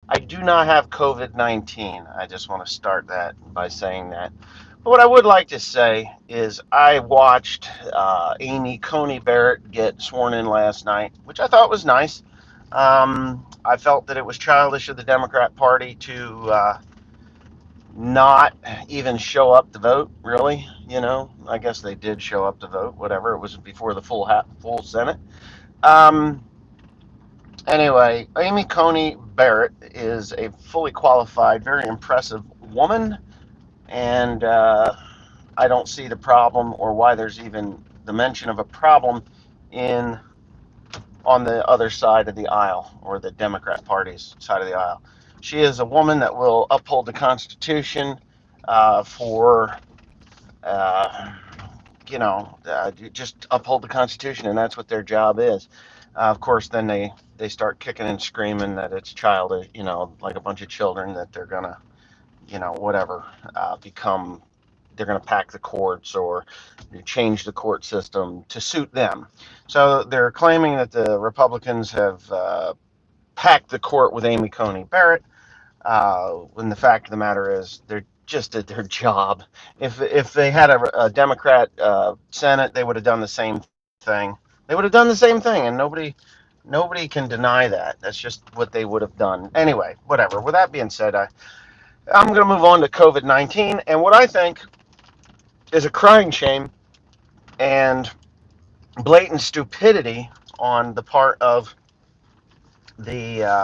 I do not have COVID-19. I just want to start that by saying that. But what I would like to say is I watched Amy Coney Barrett get sworn in last night, which I thought was nice. I felt that it was childish of the Democrat Party to not even show up to vote, really. I guess they did show up to vote, whatever. It was before the full Senate. Um, Anyway, Amy Coney Barrett is a fully qualified, very impressive woman, and I don't see the problem or why there's even the mention of a problem in on the other side of the aisle or the Democrat Party's side of the aisle. She is a woman that will uphold the Constitution for uh, just uphold the Constitution, and that's what their job is. Of course, then they start kicking and screaming that it's childish, like a bunch of children that they're gonna, whatever, become. They're gonna pack the courts or change the court system to suit them. So they're claiming that the Republicans have packed the court with Amy Coney Barrett. When the fact of the matter is, they're just at their job. If they had a Democrat Senate, they would have done the same thing. They would have done the same thing, and nobody can deny that. That's just what they would have done. Anyway, whatever. With that being said, I'm going to move on to COVID-19 and what I think is a crying shame and blatant stupidity on the part of the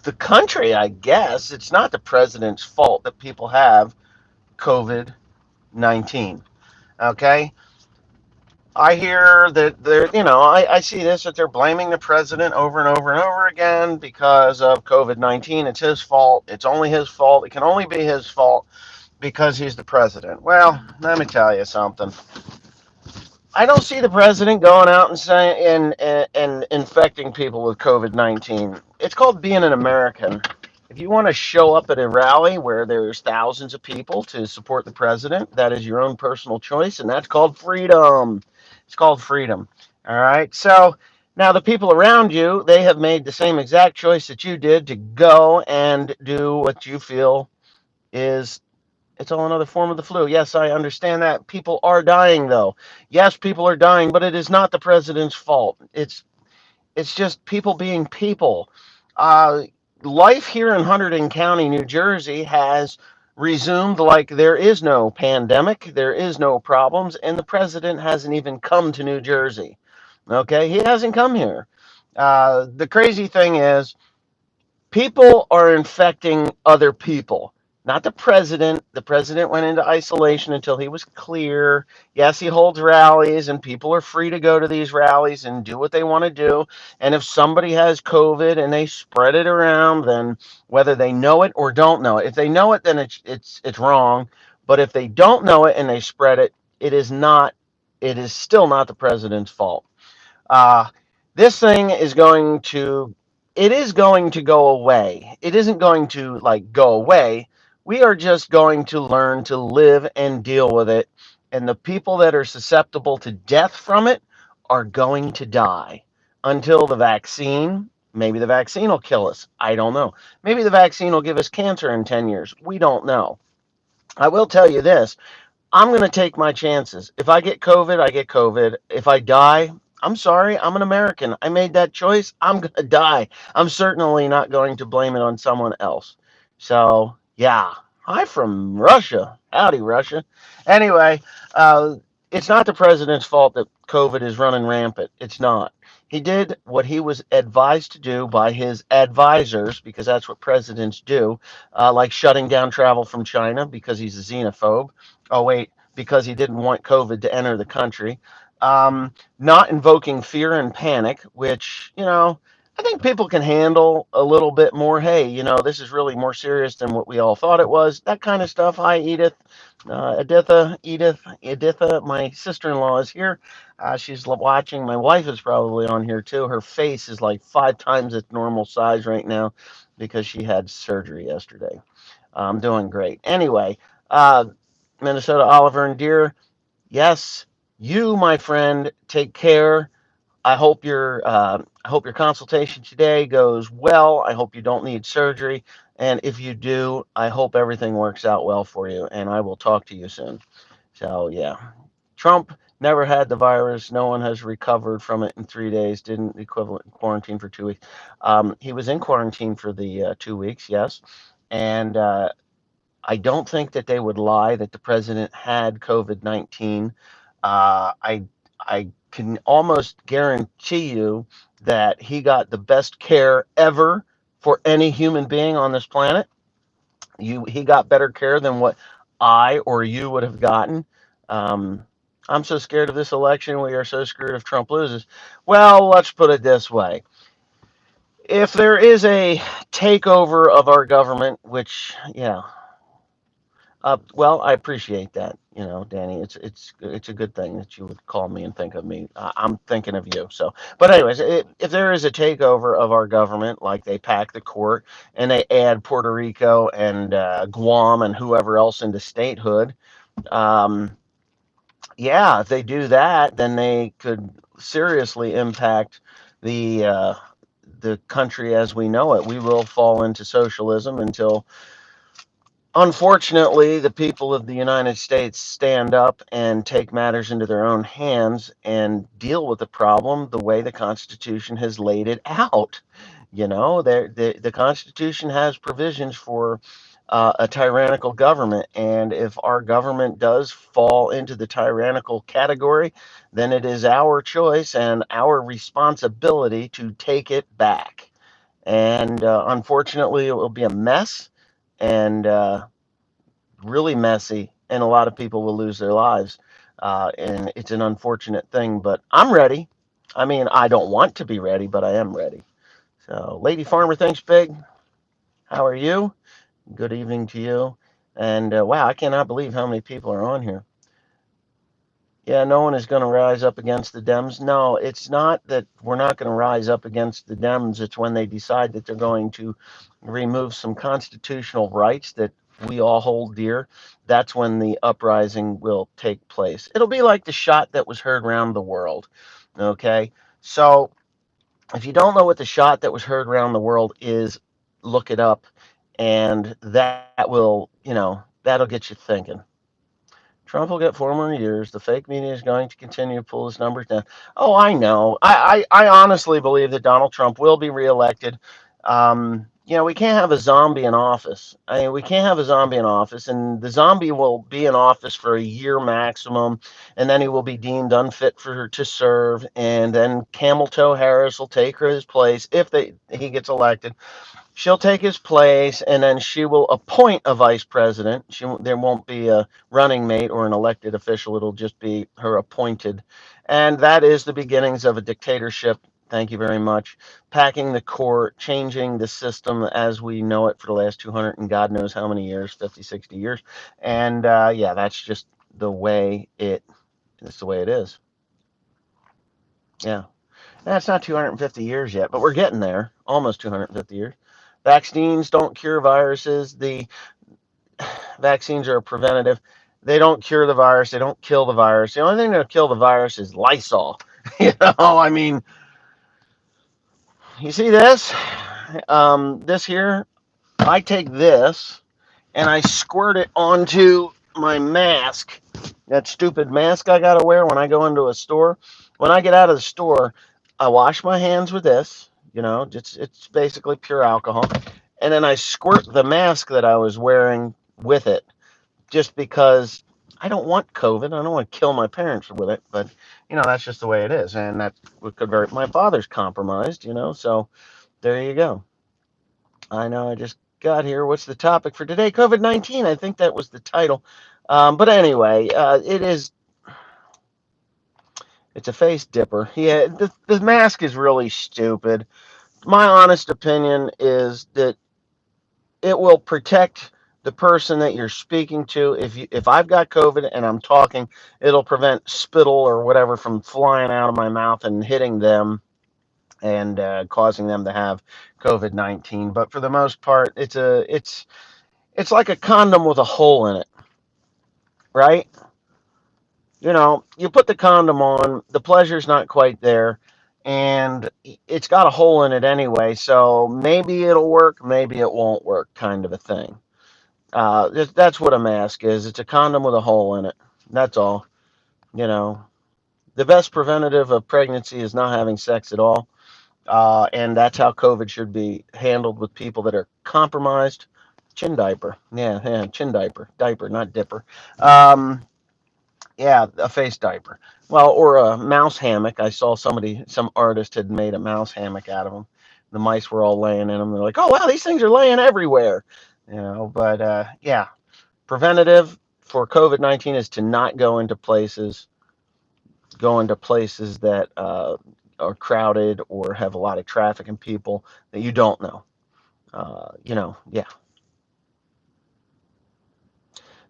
the country, I guess. It's not the president's fault that people have COVID 19. Okay? I hear that I see this that they're blaming the president over and over and over again because of COVID 19. It's his fault. It's only his fault. It can only be his fault because he's the president. Well, let me tell you something. I don't see the president going out and saying and infecting people with COVID-19. It's called being an American. If you want to show up at a rally where there's thousands of people to support the president, that is your own personal choice, and that's called freedom. It's called freedom. All right. So now the people around you, they have made the same exact choice that you did to go and do what you feel is it's all another form of the flu. Yes, I understand that. People are dying, though. Yes, people are dying, but it is not the president's fault. It's just people being people. Uh, Life here in Hunterdon County, New Jersey, has resumed like there is no pandemic, there is no problems, and the president hasn't even come to New Jersey. Okay, he hasn't come here. The crazy thing is, people are infecting other people, not the president. The president went into isolation until he was clear. Yes, he holds rallies, and people are free to go to these rallies and do what they want to do. And if somebody has COVID and they spread it around, then whether they know it or don't know it, if they know it, then it's wrong. But if they don't know it and they spread it, it is not. It is still not the president's fault. Uh, this thing is going to it is going to go away. It isn't going to like go away. We are just going to learn to live and deal with it. And the people that are susceptible to death from it are going to die until the vaccine. Maybe the vaccine will kill us. I don't know. Maybe the vaccine will give us cancer in 10 years. We don't know. I will tell you this. I'm going to take my chances. If I get COVID, I get COVID. If I die, I'm sorry. I'm an American. I made that choice. I'm going to die. I'm certainly not going to blame it on someone else. So, yeah. Hi from Russia. Howdy, Russia. Anyway, uh, it's not the president's fault that COVID is running rampant. It's not. He did what he was advised to do by his advisors, because that's what presidents do, like shutting down travel from China because he's a xenophobe. Oh, wait, because he didn't want COVID to enter the country. Not invoking fear and panic, which, I think people can handle a little bit more. Hey, this is really more serious than what we all thought it was. That kind of stuff. Hi, Edith. Editha, my sister-in-law is here. She's watching. My wife is probably on here too. Her face is like 5 times its normal size right now because she had surgery yesterday. I'm doing great. Anyway, uh, Minnesota Oliver and Deer, yes, you, my friend, take care. I hope I hope your consultation today goes well. I hope you don't need surgery. And if you do, I hope everything works out well for you. And I will talk to you soon. So, yeah. Trump never had the virus. No one has recovered from it in 3 days. Didn't equivalent quarantine for 2 weeks. He was in quarantine for the 2 weeks, yes. And I don't think that they would lie that the president had COVID-19. I can almost guarantee you that he got the best care ever for any human being on this planet. He got better care than what I or you would have gotten. Um, I'm so scared of this election. We are so screwed if Trump loses. Well, let's put it this way. If there is a takeover of our government, which, yeah, well, I appreciate that, Danny. It's a good thing that you would call me and think of me. I'm thinking of you. So, but anyways, if there is a takeover of our government, like they pack the court and they add Puerto Rico and Guam and whoever else into statehood, um, yeah, if they do that, then they could seriously impact the country as we know it. We will fall into socialism until, unfortunately, the people of the United States stand up and take matters into their own hands and deal with the problem the way the Constitution has laid it out. The Constitution has provisions for a tyrannical government, and if our government does fall into the tyrannical category, then it is our choice and our responsibility to take it back. And unfortunately, it will be a mess. And really messy, and a lot of people will lose their lives. And it's an unfortunate thing, but I'm ready. I mean, I don't want to be ready, but I am ready. So, Lady Farmer, thanks, Big. How are you? Good evening to you. And wow, I cannot believe how many people are on here. Yeah, no one is going to rise up against the Dems. No, it's not that we're not going to rise up against the Dems. It's when they decide that they're going to remove some constitutional rights that we all hold dear. That's when the uprising will take place. It'll be like the shot that was heard around the world. Okay? So if you don't know what the shot that was heard around the world is, look it up. And that will, that'll get you thinking. Trump will get 4 more years. The fake media is going to continue to pull his numbers down. Oh, I know. I honestly believe that Donald Trump will be reelected. We can't have a zombie in office. I mean, we can't have a zombie in office, and the zombie will be in office for a year maximum, and then he will be deemed unfit to serve, and then Camel Toe Harris will take his place if he gets elected. She'll take his place, and then she will appoint a vice president. There won't be a running mate or an elected official. It'll just be her appointed. And that is the beginnings of a dictatorship. Thank you very much. Packing the court, changing the system as we know it for the last 200 and God knows how many years, 50, 60 years. And yeah, that's just the way that's the way it is. Yeah. That's not 250 years yet, but we're getting there. Almost 250 years. Vaccines don't cure viruses. The vaccines are preventative. They don't cure the virus. They don't kill the virus. The only thing that'll kill the virus is Lysol. I mean, you see this? This here, I take this and I squirt it onto my mask. That stupid mask I gotta wear when I go into a store. When I get out of the store, I wash my hands with this. It's basically pure alcohol, and then I squirt the mask that I was wearing with it, just because I don't want COVID. I don't want to kill my parents with it, but that's just the way it is, and that could very. My father's compromised, so there you go. I know I just got here. What's the topic for today? COVID-19. I think that was the title. But anyway, it's a face dipper. Yeah, the mask is really stupid. My honest opinion is that it will protect the person that you're speaking to. If I've got COVID and I'm talking, it'll prevent spittle or whatever from flying out of my mouth and hitting them and causing them to have COVID-19. But for the most part, it's like a condom with a hole in it, right? You put the condom on, the pleasure's not quite there. and it's got a hole in it anyway. So maybe it'll work, maybe it won't work, kind of a thing. That's what a mask is. It's a condom with a hole in it. That's all. You know, the best preventative of pregnancy is not having sex at all. And that's how COVID should be handled with people that are compromised. Chin diaper. Yeah, yeah, chin diaper. Diaper, not dipper. Um, yeah, a face diaper. Well, or a mouse hammock. I saw some artist had made a mouse hammock out of them. The mice were all laying in them. They're like, oh, wow, these things are laying everywhere. But yeah, preventative for COVID-19 is to not go into places that are crowded or have a lot of traffic and people that you don't know. Yeah.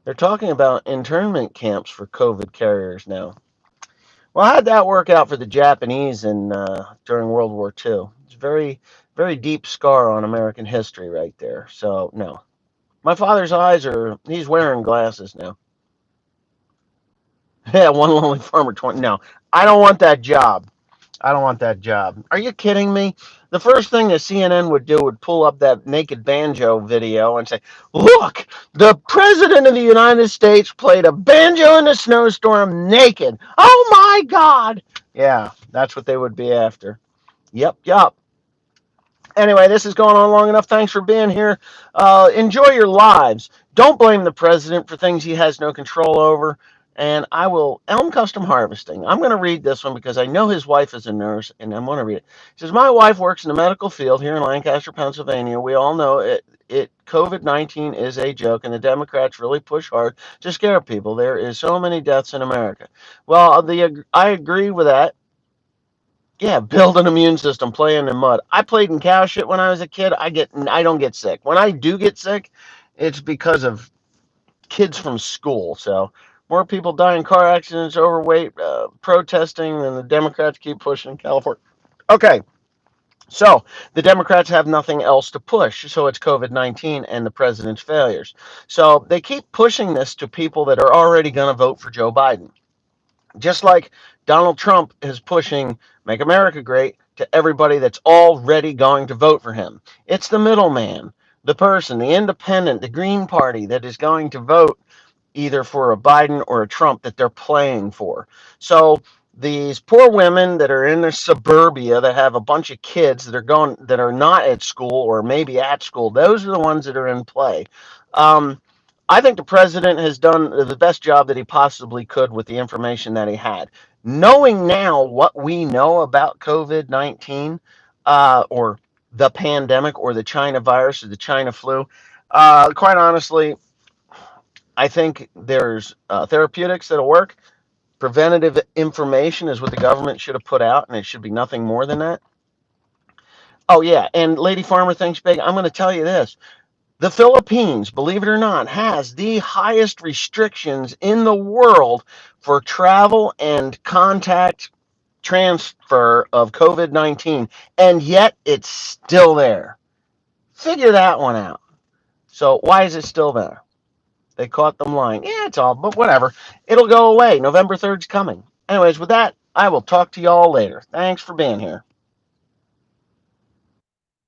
They're talking about internment camps for COVID carriers now. Well, how'd that work out for the Japanese during World War II? It's very, very deep scar on American history right there. So, no. My father's he's wearing glasses now. Yeah, one lonely farmer, 20. No, I don't want that job. I don't want that job. Are you kidding me? The first thing the CNN would do would pull up that naked banjo video and say, look, the President of the United States played a banjo in a snowstorm naked. Oh my God. Yeah, that's what they would be after. Yep, yep. Anyway, this has gone on long enough. Thanks for being here. Enjoy your lives. Don't blame the president for things he has no control over. And I will, Elm Custom Harvesting. I'm going to read this one because I know his wife is a nurse, and I'm going to read it. It says, my wife works in the medical field here in Lancaster, Pennsylvania. We all know COVID-19 is a joke, and the Democrats really push hard to scare people. There is so many deaths in America. Well, I agree with that. Yeah, build an immune system, play in the mud. I played in cow shit when I was a kid. I don't get sick. When I do get sick, it's because of kids from school. So more people die in car accidents, overweight, protesting, and the Democrats keep pushing in California. Okay, so the Democrats have nothing else to push. So it's COVID-19 and the president's failures. So they keep pushing this to people that are already going to vote for Joe Biden. Just like Donald Trump is pushing Make America Great to everybody that's already going to vote for him. It's the middleman, the person, the independent, the Green Party that is going to vote either for a Biden or a Trump that they're playing for. So these poor women that are in their suburbia that have a bunch of kids that are not at school or maybe at school, those are the ones that are in play. Um, I think the president has done the best job that he possibly could with the information that he had. Knowing now what we know about COVID-19 or the pandemic or the China virus or the China flu, quite honestly, I think there's therapeutics that'll work. Preventative information is what the government should have put out, and it should be nothing more than that. Oh, yeah. And Lady Farmer thinks big. I'm going to tell you this. The Philippines, believe it or not, has the highest restrictions in the world for travel and contact transfer of COVID-19, and yet it's still there. Figure that one out. So, why is it still there? They caught them lying. Yeah, it's all, but whatever. It'll go away. November 3rd's coming. Anyways, with that, I will talk to y'all later. Thanks for being here.